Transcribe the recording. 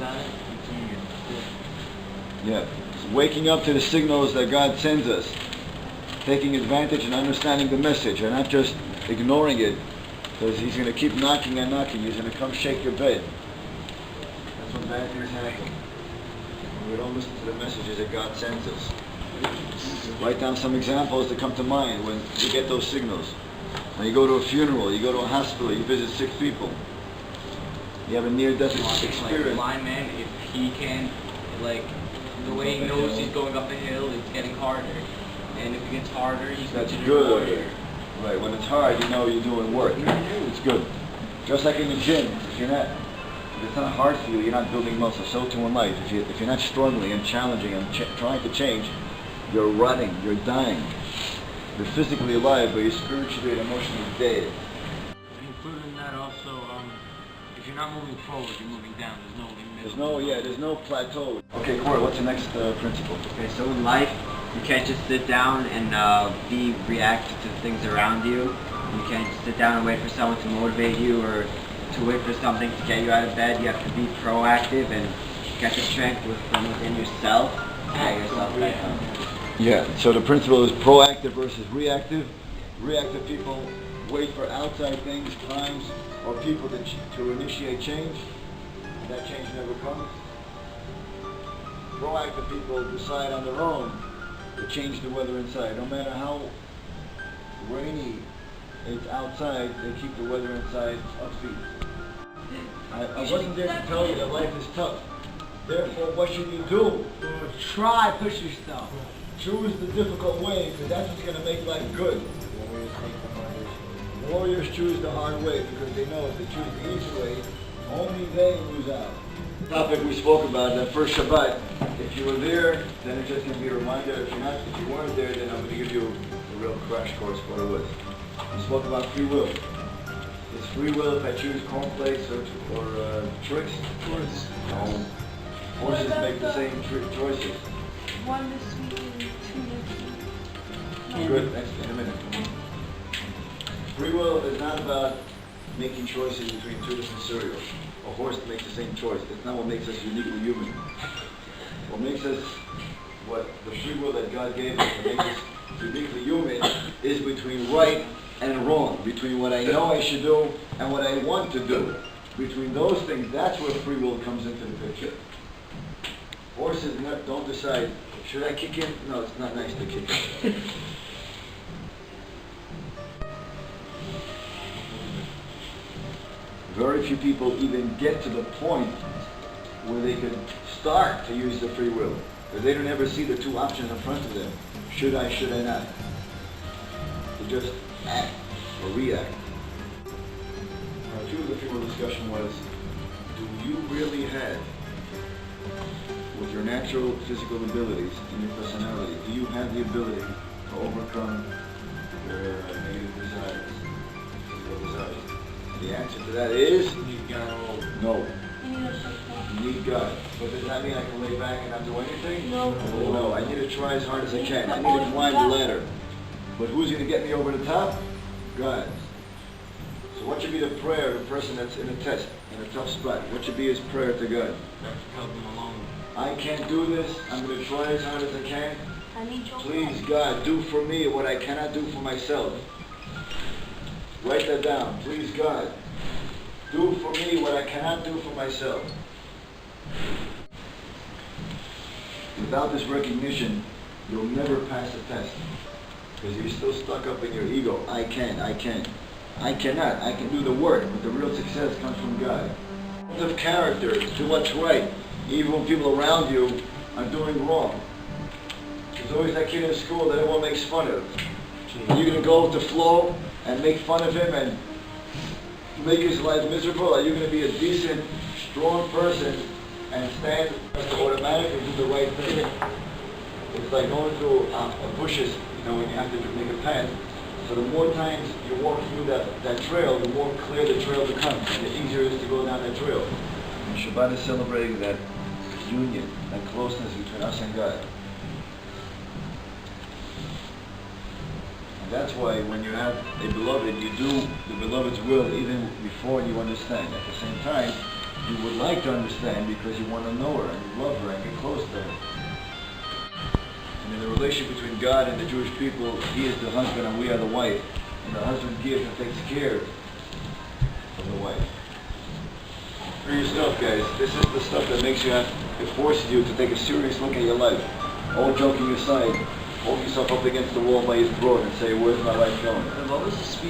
about it. Yeah. So waking up to the signals that God sends us. Taking advantage and understanding the message and not just ignoring it. Because he's going to keep knocking and knocking. He's going to come shake your bed. That's when bad things happen. When we don't listen to the messages that God sends us. Write down some examples that come to mind when you get those signals. When you go to a funeral, you go to a hospital, you visit sick people. You have a near-death experience. Like a blind man, if he can, like, the way he knows he's going up a hill, it's getting harder. And if it gets harder, he's considered a warrior. Right, when it's hard, you know you're doing work. It's good. Just like in the gym, if it's not hard for you, you're not building muscle. So too in life. If you're not struggling and challenging and trying to change, you're rotting, you're dying. You're physically alive, but you're spiritually and emotionally dead. Including that also, if you're not moving forward, you're moving down. There's no plateau. Okay, Corey, what's the next principle? Okay, so in life, you can't just sit down and be reactive to things around you. You can't just sit down and wait for someone to motivate you or to wait for something to get you out of bed. You have to be proactive and get the strength from within yourself to get yourself back up. Yeah, so the principle is proactive versus reactive. Reactive people wait for outside things, times, or people to initiate change, and that change never comes. Proactive people decide on their own to change the weather inside. No matter how rainy it's outside, they keep the weather inside upbeat. I wasn't there to tell you that life is tough. Therefore, what should you do? Try, push yourself. Choose the difficult way, because that's what's going to make life good. Warriors choose the hard way because they know if they choose the easy way, only they lose out. The topic we spoke about, that first Shabbat, if you were there, then it's just going to be a reminder. If you weren't there, then I'm going to give you a real crash course what it was. We spoke about free will. It's free will if I choose cornflakes or tricks. No. Horses make the same choices. One is sweet and two is sweet. Good, next in a minute. Free will is not about making choices between two different cereals. A horse makes the same choice. It's not what makes us uniquely human. What makes us, the free will that God gave us to make us uniquely human is between right and wrong, between what I know I should do and what I want to do. Between those things, that's where free will comes into the picture. Horses don't decide, should I kick in? No, it's not nice to kick in. Very few people even get to the point where they can start to use their free will. Because they don't ever see the two options in front of them. Should I not? They just act or react. Our two of the free will discussion was, do you really have, with your natural physical abilities and your personality, do you have the ability to overcome your negative desires, physical desires? The answer to that is no. You need God. But does that mean I can lay back and not do anything? No. No, I need to try as hard as I can. I need to climb the ladder. But who's going to get me over the top? God. So what should be the prayer of a person that's in a test, in a tough spot? What should be his prayer to God? Help him along. I can't do this. I'm going to try as hard as I can. I need your Please, help. God, do for me what I cannot do for myself. Write that down. Please, God, do for me what I cannot do for myself. Without this recognition, you'll never pass the test. Because you're still stuck up in your ego. I can. I cannot. I can do the work, but the real success comes from God. Of character, do what's right, even when people around you are doing wrong. There's always that kid in school that everyone makes fun of. Are you going to go with the flow and make fun of him and make his life miserable? Are you going to be a decent, strong person and stand to automatically do the right thing? It's like going through bushes, when you have to make a path. So the more times you walk through that trail, the more clear the trail becomes, and the easier it is to go down that trail. And Shabbat is celebrating that union, that closeness between us and God. That's why when you have a beloved, you do the beloved's will even before you understand. At the same time, You would like to understand because you want to know her and you love her and get close to her. And in the relationship between God and the Jewish people, He is the husband and we are the wife. And the husband gives and takes care of the wife. For your stuff, guys. This is the stuff that makes you it forces you to take a serious look at your life. All joking aside, hold yourself up against the wall by your throat and say, where's my life going? What was the speed?